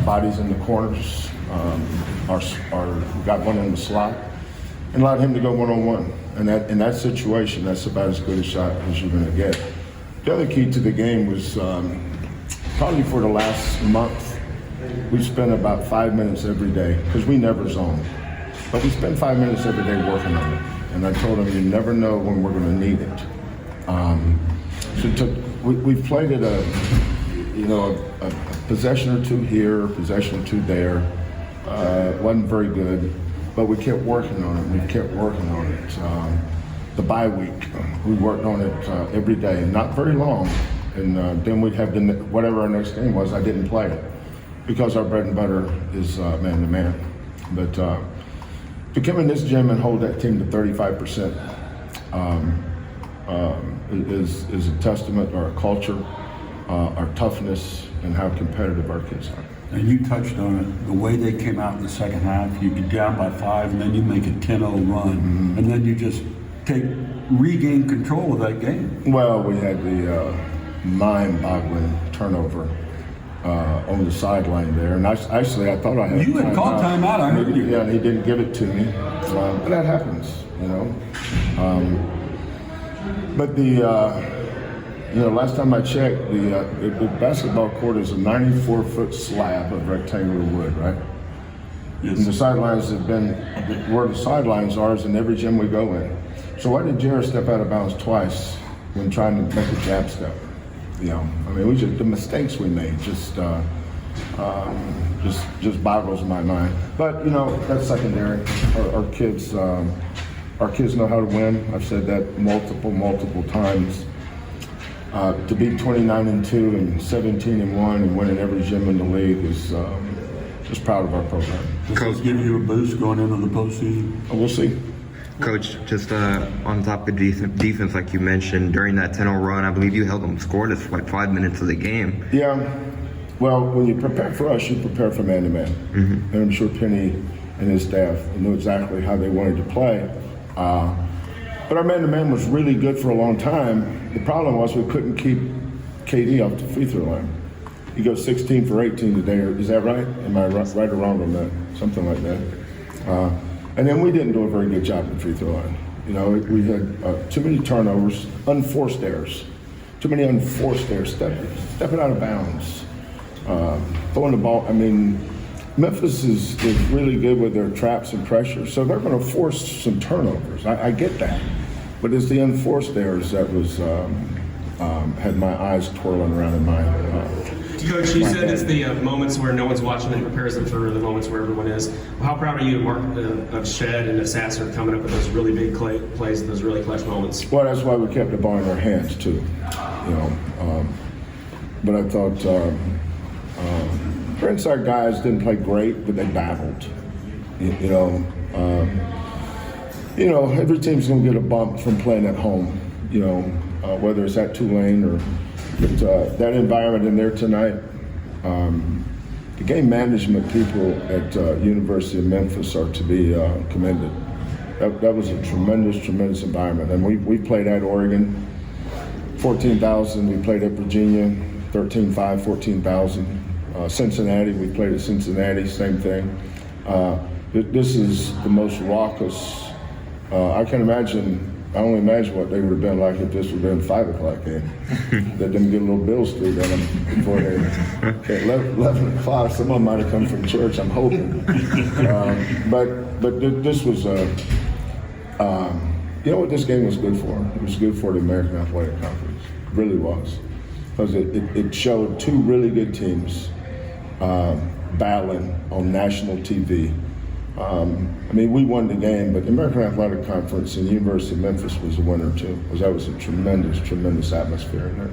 bodies in the corners, we got one in the slot, and allowed him to go one-on-one. And in that situation, that's about as good a shot as you're going to get. The other key to the game was probably for the last month, we spent about 5 minutes every day, because we never zone. But we spend 5 minutes every day working on it. And I told him, you never know when we're going to need it. So we've played it a possession or two here, a possession or two there. Wasn't very good, but we kept working on it. We kept working on it. The bye week, we worked on it every day, not very long. And then we'd have whatever our next game was. I didn't play it because our bread and butter is man-to-man. But to come in this gym and hold that team to 35% is a testament to our culture, our toughness, and how competitive our kids are. And you touched on it, the way they came out in the second half, you get down by 5 and then you make a 10-0 run, and then you just regain control of that game. Well, we had the mind-boggling turnover on the sideline there, and actually I thought I had. You had called timeout, I heard you. Yeah, and he didn't give it to me, but that happens, you know. But last time I checked, the basketball court is a 94-foot slab of rectangular wood, right? Yes. And the sidelines have been where the sidelines are is in every gym we go in. So why did Jared step out of bounds twice when trying to make a jab step? You know, I mean, the mistakes we made just boggles my mind. But you know, that's secondary. Our kids know how to win. I've said that multiple times. To be 29-2 and 17-1 and winning every gym in the league is just proud of our program. Does this give you a boost going into the postseason? We'll see. Coach, just on top of the defense, like you mentioned, during that 10-0 run, I believe you held them scoreless for like 5 minutes of the game. Yeah. Well, when you prepare for us, you prepare for man-to-man. Mm-hmm. And I'm sure Penny and his staff knew exactly how they wanted to play. But our man-to-man was really good for a long time. The problem was we couldn't keep KD off the free throw line. He goes 16 for 18 today. Is that right? Am I right or wrong on that? Something like that. And then we didn't do a very good job at the free throw line. You know, we had too many turnovers, unforced errors. Too many unforced errors, stepping out of bounds, throwing the ball. I mean, Memphis is really good with their traps and pressure, so they're going to force some turnovers. I get that. But it's the unforced errors that was had my eyes twirling around in my Coach, you said it's the moments where no one's watching that prepares them for the moments where everyone is. How proud are you, Mark, of Shed and of Sasser coming up with those really big plays and those really clutch moments? Well, that's why we kept the ball in our hands, too. You know, but I thought our inside guys didn't play great, but they battled. You know, every team's going to get a bump from playing at home, you know, whether it's at Tulane or that environment in there tonight. The game management people at University of Memphis are to be commended. That was a tremendous environment. And we played at Oregon, 14,000. We played at Virginia, 13,500, 14,000. Cincinnati, we played at Cincinnati, same thing. This is the most raucous. I only imagine what they would have been like if this would have been a 5 o'clock game. Let them get a little Bill Street on them before they, okay, 11 o'clock, some of them might have come from church, I'm hoping. But this was, you know what this game was good for? It was good for the American Athletic Conference. It really was. Because it showed two really good teams battling on national TV. I mean, we won the game, but the American Athletic Conference and the University of Memphis was the winner too, because that was a tremendous atmosphere in there.